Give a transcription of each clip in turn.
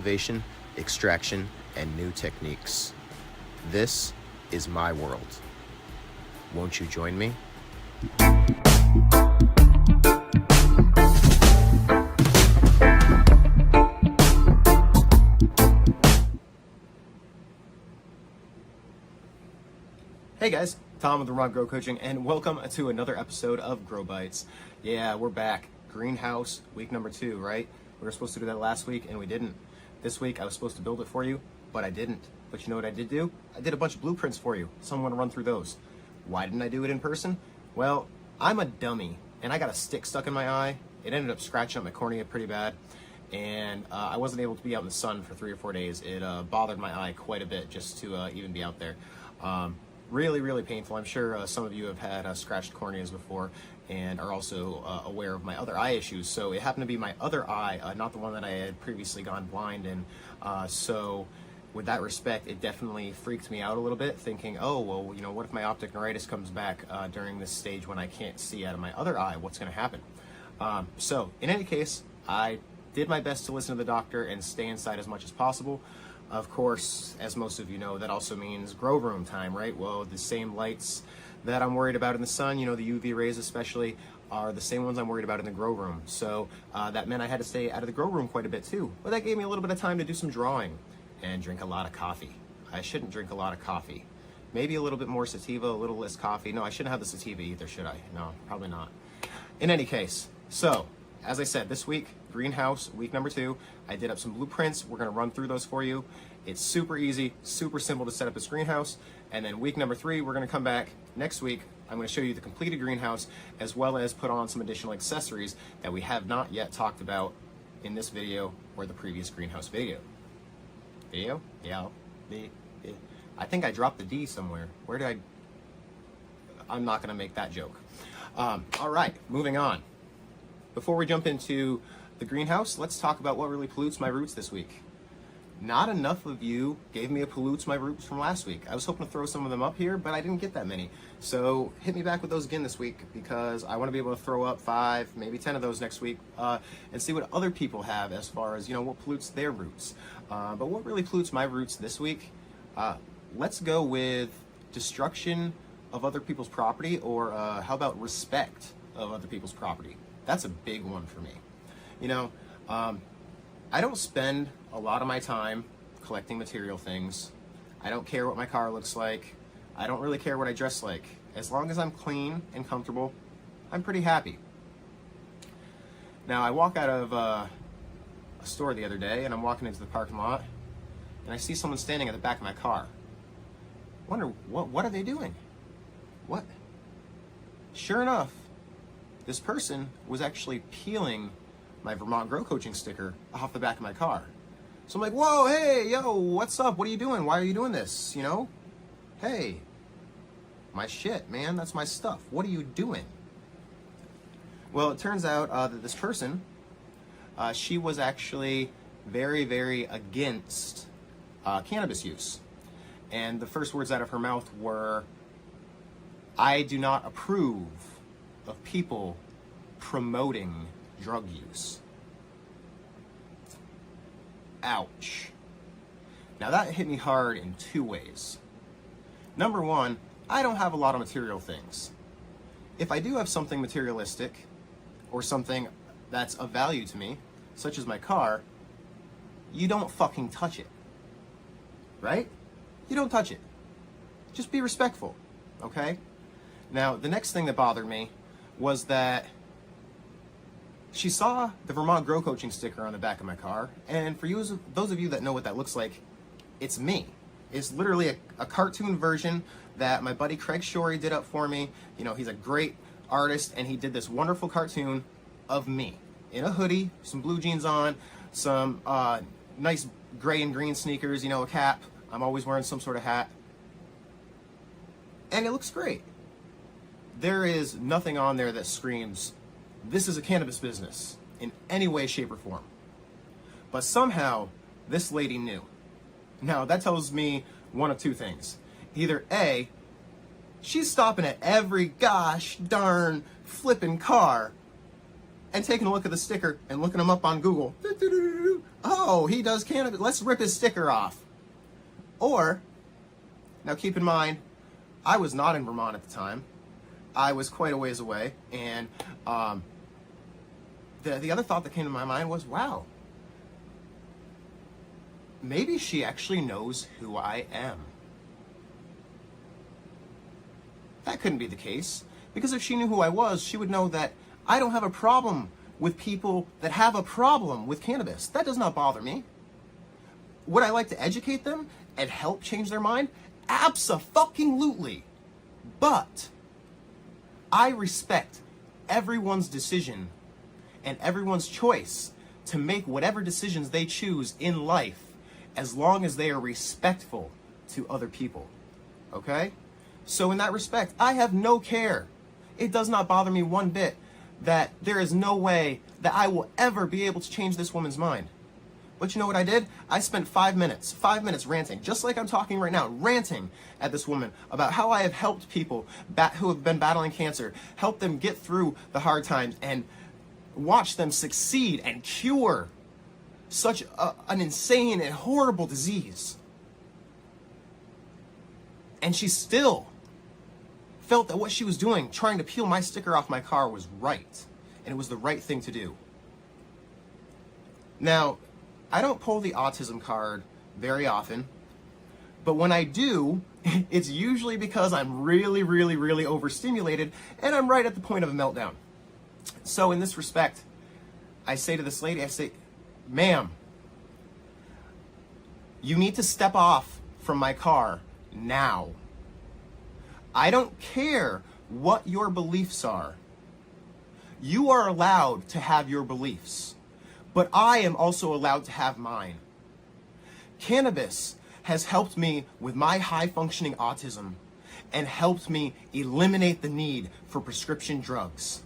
Cultivation, extraction, and new techniques. This is my world. Won't you join me? Hey guys, Tom with Vermont Grow Coaching, and welcome to another episode of Grow Bites. Yeah, we're back. Greenhouse, week number 2, right? We were supposed to do that last week, and we didn't. This week, I was supposed to build it for you, but I didn't. But you know what I did do? I did a bunch of blueprints for you, so I'm going to run through those. Why didn't I do it in person? Well, I'm a dummy, and I got a stick stuck in my eye. It ended up scratching up my cornea pretty bad, and I wasn't able to be out in the sun for 3 or 4 days. It bothered my eye quite a bit just to even be out there. Really painful. I'm sure some of you have had scratched corneas before and are also aware of my other eye issues. So it happened to be my other eye, not the one that I had previously gone blind in. So with that respect, it definitely freaked me out a little bit, thinking, oh, well, you know, what if my optic neuritis comes back during this stage when I can't see out of my other eye? What's going to happen? So in any case, I did my best to listen to the doctor and stay inside as much as possible. Of course, as most of you know, that also means grow room time, right? Well, the same lights that I'm worried about in the sun, you know, the UV rays especially, are the same ones I'm worried about in the grow room. So that meant I had to stay out of the grow room quite a bit too. But that gave me a little bit of time to do some drawing and drink a lot of coffee. I shouldn't drink a lot of coffee. Maybe a little bit more sativa, a little less coffee. No, I shouldn't have the sativa either, should I? No, probably not. In any case, so as I said, this week, greenhouse, week number 2, I did up some blueprints. We're gonna run through those for you. It's super easy, super simple to set up this greenhouse. And then week number 3, we're gonna come back next week. I'm gonna show you the completed greenhouse, as well as put on some additional accessories that we have not yet talked about in this video or the previous greenhouse video. Video? Yeah. I think I dropped the D somewhere. Where did I'm not gonna make that joke. All right, moving on. Before we jump into the greenhouse, let's talk about what really pollutes my roots this week. Not enough of you gave me a pollutes my roots from last week. I was hoping to throw some of them up here, but I didn't get that many. So hit me back with those again this week, because I want to be able to throw up 5, maybe 10 of those next week, and see what other people have as far as, you know, what pollutes their roots. But what really pollutes my roots this week? Let's go with destruction of other people's property, or how about respect of other people's property? That's a big one for me. You know, I don't spend a lot of my time collecting material things. I don't care what my car looks like. I don't really care what I dress like. As long as I'm clean and comfortable, I'm pretty happy. Now, I walk out of a store the other day, and I'm walking into the parking lot, and I see someone standing at the back of my car. I wonder, what are they doing? What? Sure enough, this person was actually peeling my Vermont Grow Coaching sticker off the back of my car. So I'm like, whoa, hey, yo, what's up? What are you doing? Why are you doing this? You know? Hey, my shit, man, that's my stuff. What are you doing? Well, it turns out that this person, she was actually very against cannabis use. And the first words out of her mouth were, I do not approve of people promoting drug use. Ouch. Now that hit me hard in 2 ways. Number 1, I don't have a lot of material things. If I do have something materialistic, or something that's of value to me, such as my car, you don't fucking touch it. Right? You don't touch it. Just be respectful, okay? Now, the next thing that bothered me was that she saw the Vermont Grow Coaching sticker on the back of my car, and for you, those of you that know what that looks like, it's me. It's literally a cartoon version that my buddy Craig Shorey did up for me. You know, he's a great artist, and he did this wonderful cartoon of me in a hoodie, some blue jeans on, some nice gray and green sneakers, you know, a cap. I'm always wearing some sort of hat. And it looks great. There is nothing on there that screams, this is a cannabis business in any way, shape, or form. But somehow, this lady knew. Now, that tells me one of 2 things. Either A, she's stopping at every gosh darn flipping car and taking a look at the sticker and looking him up on Google. Oh, he does cannabis. Let's rip his sticker off. Or, now keep in mind, I was not in Vermont at the time. I was quite a ways away. And the other thought that came to my mind was, wow, maybe she actually knows who I am. That couldn't be the case, because if she knew who I was, she would know that I don't have a problem with people that have a problem with cannabis. That does not bother me. Would I like to educate them and help change their mind? Abso-fucking-lutely. But I respect everyone's decision and everyone's choice to make whatever decisions they choose in life, as long as they are respectful to other people. Okay? So in that respect, I have no care. It does not bother me one bit that there is no way that I will ever be able to change this woman's mind. But you know what I did? I spent 5 minutes ranting, just like I'm talking right now, ranting at this woman about how I have helped people who have been battling cancer, helped them get through the hard times, and watch them succeed and cure such an insane and horrible disease. And she still felt that what she was doing, trying to peel my sticker off my car, was right. And it was the right thing to do. Now, I don't pull the autism card very often, but when I do, it's usually because I'm really, really, really overstimulated and I'm right at the point of a meltdown. So in this respect, I say to this lady, I say, ma'am, you need to step off from my car now. I don't care what your beliefs are. You are allowed to have your beliefs, but I am also allowed to have mine. Cannabis has helped me with my high-functioning autism and helped me eliminate the need for prescription drugs.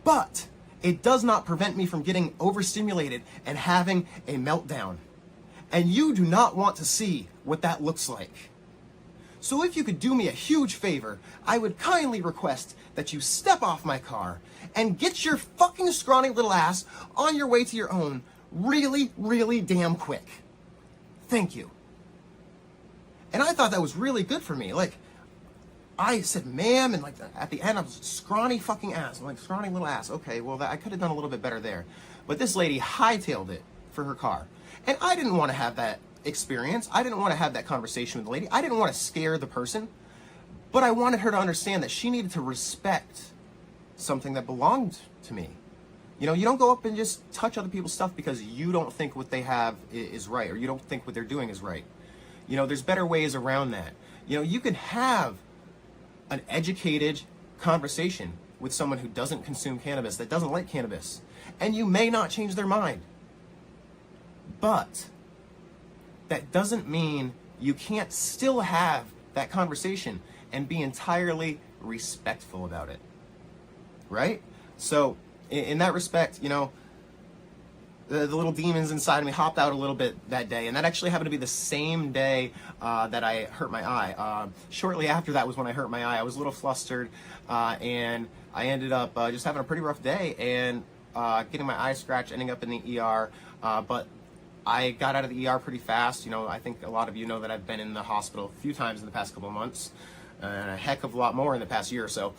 But it does not prevent me from getting overstimulated and having a meltdown. And you do not want to see what that looks like. So if you could do me a huge favor, I would kindly request that you step off my car and get your fucking scrawny little ass on your way to your own really, really damn quick. Thank you. And I thought that was really good for me. Like, I said, ma'am, and like at the end I was scrawny fucking ass. I'm like, scrawny little ass. Okay, well, I could have done a little bit better there. But this lady hightailed it for her car. And I didn't want to have that experience. I didn't want to have that conversation with the lady. I didn't want to scare the person, but I wanted her to understand that she needed to respect something that belonged to me. You know, you don't go up and just touch other people's stuff because you don't think what they have is right, or you don't think what they're doing is right. You know, there's better ways around that. You know, you can have an educated conversation with someone who doesn't consume cannabis, that doesn't like cannabis, and you may not change their mind. But that doesn't mean you can't still have that conversation and be entirely respectful about it, right? So in that respect, you know, the little demons inside of me hopped out a little bit that day, and that actually happened to be the same day that I hurt my eye. Shortly after that was when I hurt my eye. I was a little flustered, and I ended up just having a pretty rough day and getting my eye scratched, ending up in the ER, but I got out of the ER pretty fast. You know, I think a lot of you know that I've been in the hospital a few times in the past couple of months, and a heck of a lot more in the past year or so.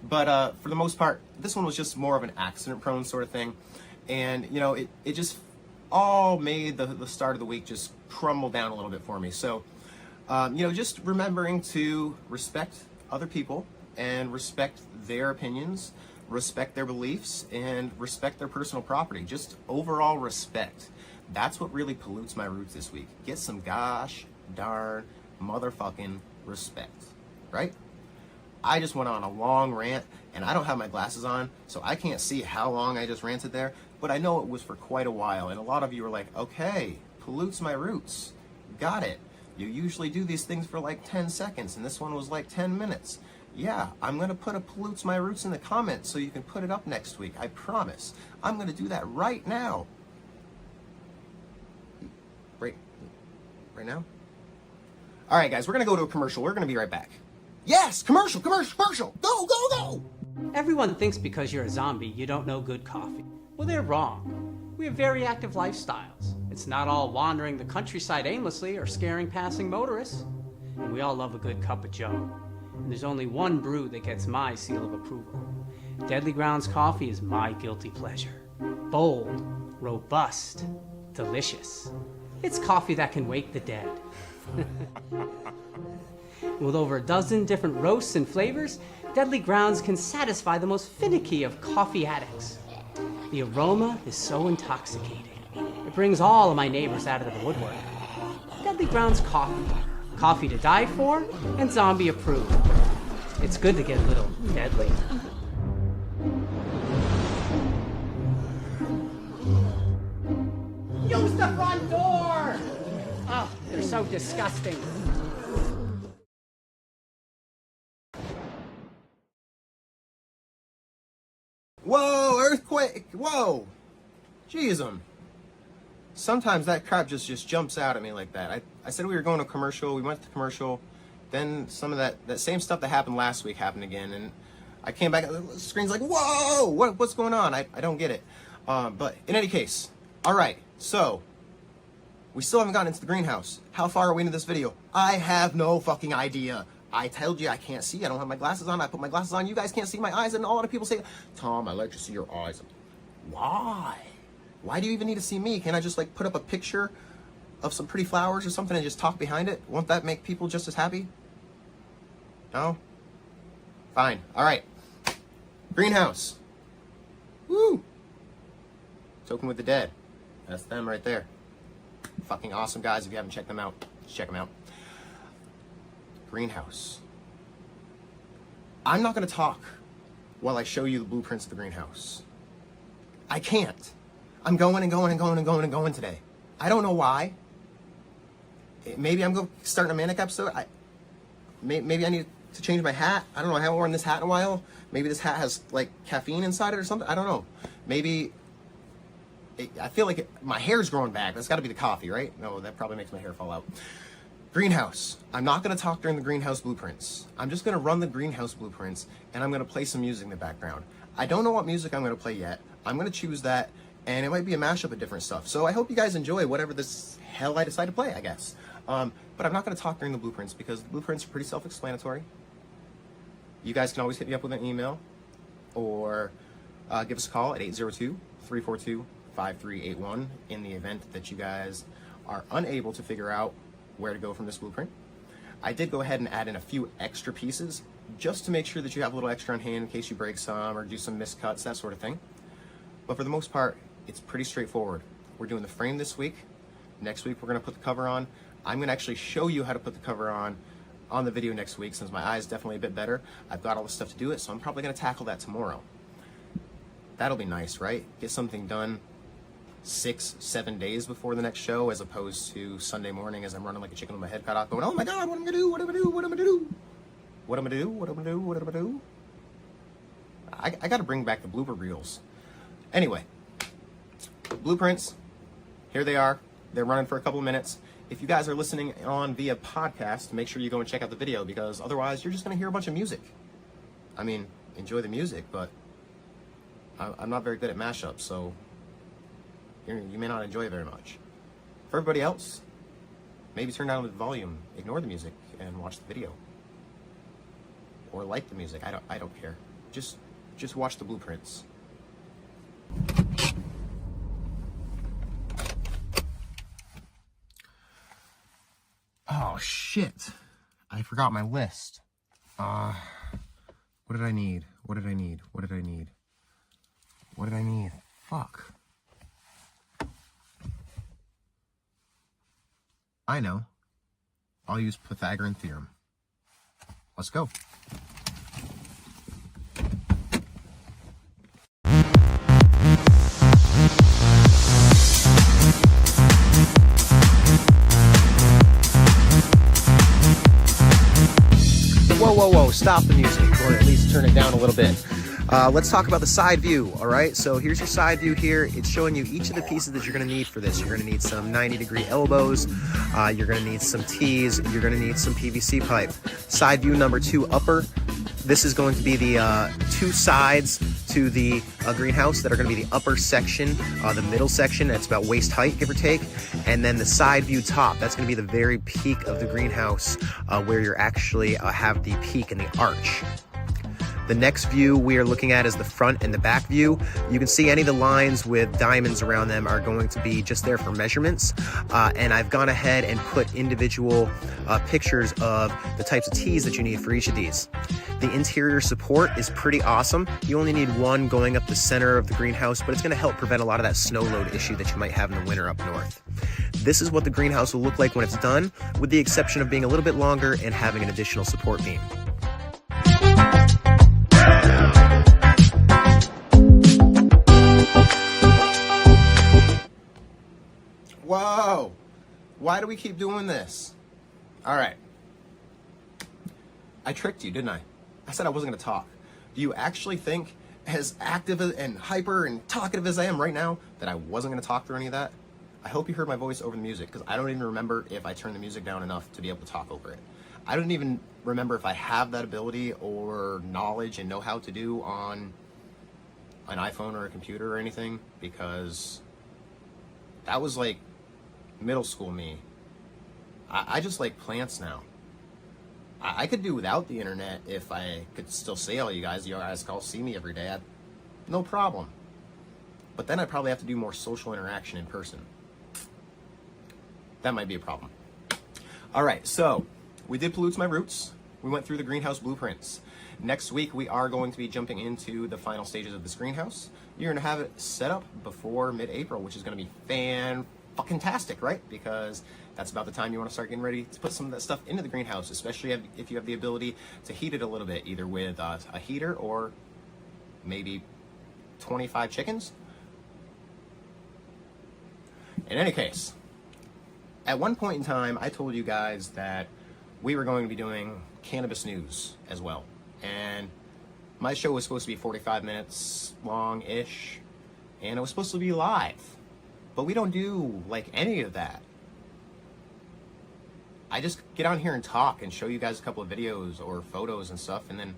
But for the most part, this one was just more of an accident-prone sort of thing. And, you know, it just all made the start of the week just crumble down a little bit for me. So, you know, just remembering to respect other people and respect their opinions, respect their beliefs, and respect their personal property. Just overall respect. That's what really pollutes my roots this week. Get some gosh darn motherfucking respect, right? I just went on a long rant, and I don't have my glasses on, so I can't see how long I just ranted there, but I know it was for quite a while, and a lot of you were like, okay, pollutes my roots. Got it. You usually do these things for like 10 seconds, and this one was like 10 minutes. Yeah, I'm going to put a pollutes my roots in the comments so you can put it up next week. I promise. I'm going to do that right now. Right now? All right, guys, we're going to go to a commercial. We're going to be right back. Yes, commercial. Go, go, go. Everyone thinks because you're a zombie, you don't know good coffee. Well, they're wrong. We have very active lifestyles. It's not all wandering the countryside aimlessly or scaring passing motorists. And we all love a good cup of joe. And there's only one brew that gets my seal of approval. Deadly Grounds coffee is my guilty pleasure. Bold, robust, delicious. It's coffee that can wake the dead. With over a dozen different roasts and flavors, Deadly Grounds can satisfy the most finicky of coffee addicts. The aroma is so intoxicating. It brings all of my neighbors out of the woodwork. Deadly Grounds coffee. Coffee to die for and zombie approved. It's good to get a little deadly. Use the front door! Oh, they're so disgusting. Whoa, earthquake! Whoa! Jeez, sometimes that crap just jumps out at me like that. I said we were going to commercial, we went to commercial, then some of that same stuff that happened last week happened again, and I came back, the screen's like, whoa! What's going on? I don't get it. But in any case, alright, so, we still haven't gotten into the greenhouse. How far are we into this video? I have no fucking idea. I told you I can't see. I don't have my glasses on. I put my glasses on. You guys can't see my eyes. And a lot of people say, Tom, I like to see your eyes. Why? Why do you even need to see me? Can't I just like put up a picture of some pretty flowers or something and just talk behind it? Won't that make people just as happy? No? Fine. All right. Greenhouse. Woo! Token with the Dead. That's them right there. Fucking awesome guys. If you haven't checked them out, just check them out. Greenhouse. I'm not going to talk while I show you the blueprints of the greenhouse. I can't. I'm going and going and going and going and going today. I don't know why. Maybe I'm starting a manic episode. Maybe I need to change my hat. I don't know. I haven't worn this hat in a while. Maybe this hat has like caffeine inside it or something. I don't know. Maybe I feel like my hair's growing back. That's got to be the coffee, right? No, that probably makes my hair fall out. Greenhouse. I'm not going to talk during the greenhouse blueprints. I'm just going to run the greenhouse blueprints and I'm going to play some music in the background. I don't know what music I'm going to play yet. I'm going to choose that and it might be a mashup of different stuff. So I hope you guys enjoy whatever this hell I decide to play, I guess. But I'm not going to talk during the blueprints because the blueprints are pretty self-explanatory. You guys can always hit me up with an email or give us a call at 802-342-5381 in the event that you guys are unable to figure out where to go from this blueprint. I did go ahead and add in a few extra pieces just to make sure that you have a little extra on hand in case you break some or do some miscuts, that sort of thing. But for the most part, it's pretty straightforward. We're doing the frame this week. Next week, we're going to put the cover on. I'm going to actually show you how to put the cover on the video next week since my eye is definitely a bit better. I've got all the stuff to do it, so I'm probably going to tackle that tomorrow. That'll be nice, right? Get something done 6-7 days before the next show as opposed to Sunday morning as I'm running like a chicken with my head cut off going, oh my God, what am I gonna do? What am I gonna do? What am I gonna do? What am I gonna do? What am I gonna do? What am I gonna do? I gotta bring back the blooper reels. Anyway, blueprints, here they are. They're running for a couple of minutes. If you guys are listening on via podcast, make sure you go and check out the video because otherwise you're just gonna hear a bunch of music. I mean, enjoy the music, but I'm not very good at mashups, so you may not enjoy it very much. For everybody else, maybe turn down the volume, ignore the music, and watch the video. Or like the music. I don't care. Just watch the blueprints. Oh shit! I forgot my list. What did I need? What did I need? What did I need? What did I need? Fuck. I know. I'll use Pythagorean theorem. Let's go. Whoa, stop the music, or at least turn it down a little bit. Let's talk about the side view, all right? So here's your side view here. It's showing you each of the pieces that you're gonna need for this. You're gonna need some 90-degree elbows. You're gonna need some T's. You're gonna need some PVC pipe. Side view number 2 upper. This is going to be the two sides to the greenhouse that are going to be the upper section, the middle section, that's about waist height, give or take, and then the side view top, that's going to be the very peak of the greenhouse where you're actually have the peak and the arch. The next view we are looking at is the front and the back view. You can see any of the lines with diamonds around them are going to be just there for measurements. And I've gone ahead and put individual pictures of the types of tees that you need for each of these. The interior support is pretty awesome. You only need one going up the center of the greenhouse, but it's going to help prevent a lot of that snow load issue that you might have in the winter up north. This is what the greenhouse will look like when it's done, with the exception of being a little bit longer and having an additional support beam. Whoa! Why do we keep doing this? All right. I tricked you, didn't I? I said I wasn't going to talk. Do you actually think, as active and hyper and talkative as I am right now, that I wasn't going to talk through any of that? I hope you heard my voice over the music, because I don't even remember if I turned the music down enough to be able to talk over it. I don't even remember if I have that ability or knowledge and know how to do on an iPhone or a computer or anything, because that was like middle school me. I just like plants now. I could do without the internet if I could still see all you guys. You guys can all see me every day. No problem. But then I'd probably have to do more social interaction in person. That might be a problem. All right, so we did Pollutes My Roots. We went through the greenhouse blueprints. Next week, we are going to be jumping into the final stages of this greenhouse. You're going to have it set up before mid-April, which is going to be fan-fucking-tastic, right? Because that's about the time you want to start getting ready to put some of that stuff into the greenhouse, especially if you have the ability to heat it a little bit, either with a heater or maybe 25 chickens. In any case, at one point in time, I told you guys that we were going to be doing cannabis news as well. And my show was supposed to be 45 minutes long-ish, and it was supposed to be live. But we don't do, like, any of that. I just get on here and talk and show you guys a couple of videos or photos and stuff, and then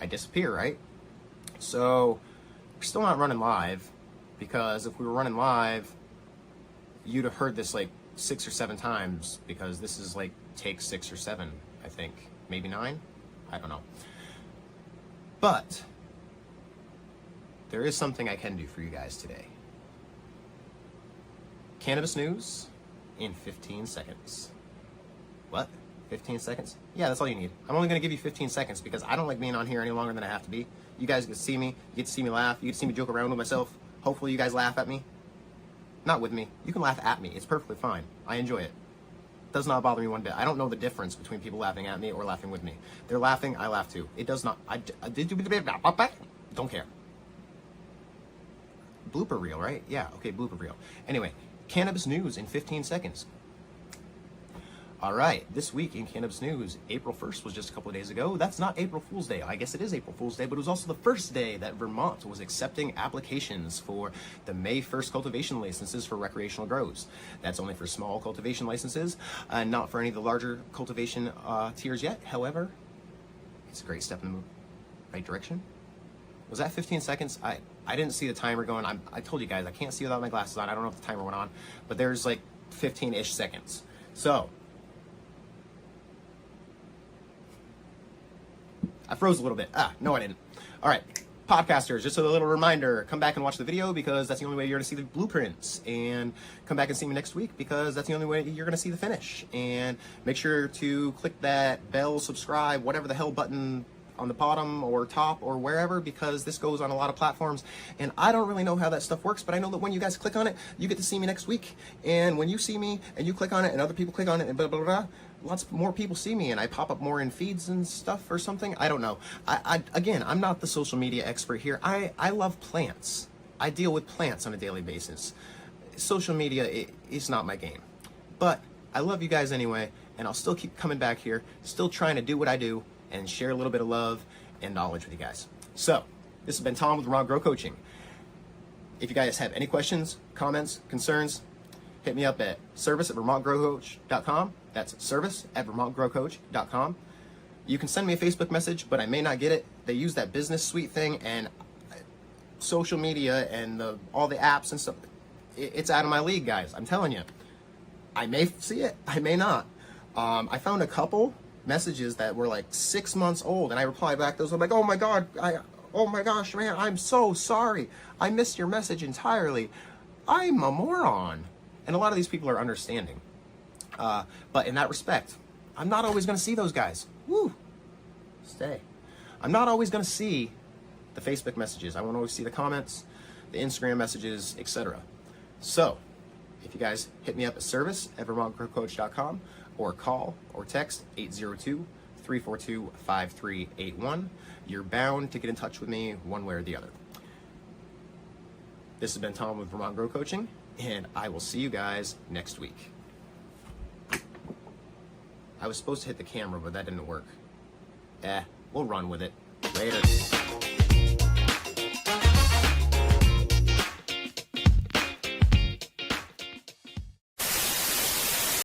I disappear, right? So, we're still not running live, because if we were running live, you'd have heard this, like, 6 or 7 times, because this is, like, take 6 or 7, I think. Maybe 9? I don't know. But there is something I can do for you guys today. Cannabis news in 15 seconds. What? 15 seconds? Yeah, that's all you need. I'm only going to give you 15 seconds because I don't like being on here any longer than I have to be. You guys get to see me. You get to see me laugh. You get to see me joke around with myself. Hopefully you guys laugh at me. Not with me. You can laugh at me. It's perfectly fine. I enjoy it. Does not bother me one bit. I don't know the difference between people laughing at me or laughing with me. They're laughing, I laugh too. It does not. Don't care. Blooper reel, right? Yeah, okay, blooper reel. Anyway, cannabis news in 15 seconds. All right, this week in cannabis news, April 1st was just a couple of days ago. That's not April Fool's Day. I guess it is April Fool's Day, but it was also the first day that Vermont was accepting applications for the May 1st cultivation licenses for recreational grows. That's only for small cultivation licenses, not for any of the larger cultivation tiers yet. However, it's a great step in the right direction. Was that 15 seconds? I didn't see the timer going. I told you guys, I can't see without my glasses on. I don't know if the timer went on, but there's like 15-ish seconds. So, I froze a little bit. No, I didn't. All right, podcasters, just a little reminder, come back and watch the video because that's the only way you're going to see the blueprints. And come back and see me next week because that's the only way you're going to see the finish. And make sure to click that bell, subscribe, whatever the hell button on the bottom or top or wherever, because this goes on a lot of platforms. And I don't really know how that stuff works, but I know that when you guys click on it, you get to see me next week. And when you see me and you click on it and other people click on it and blah, blah, blah, lots more people see me and I pop up more in feeds and stuff or something. I don't know. Again, I'm not the social media expert here. I love plants. I deal with plants on a daily basis. Social media is not my game. But I love you guys anyway, and I'll still keep coming back here, still trying to do what I do and share a little bit of love and knowledge with you guys. So, this has been Tom with Vermont Grow Coaching. If you guys have any questions, comments, concerns, hit me up at service@vermontgrowcoach.com. That's service@vermontgrowcoach.com. You can send me a Facebook message, but I may not get it. They use that business suite thing, and social media and all the apps and stuff. It's out of my league, guys. I'm telling you. I may see it. I may not. I found a couple messages that were like 6 months old, and I replied back those. I'm like, oh my God, oh my gosh, man, I'm so sorry. I missed your message entirely. I'm a moron. And a lot of these people are understanding. But in that respect, I'm not always going to see those guys. Woo. Stay. I'm not always going to see the Facebook messages. I won't always see the comments, the Instagram messages, etc. So, if you guys hit me up at service@vermontgrowcoach.com or call or text 802-342-5381, you're bound to get in touch with me one way or the other. This has been Tom with Vermont Grow Coaching, and I will see you guys next week. I was supposed to hit the camera, but that didn't work. We'll run with it. Later.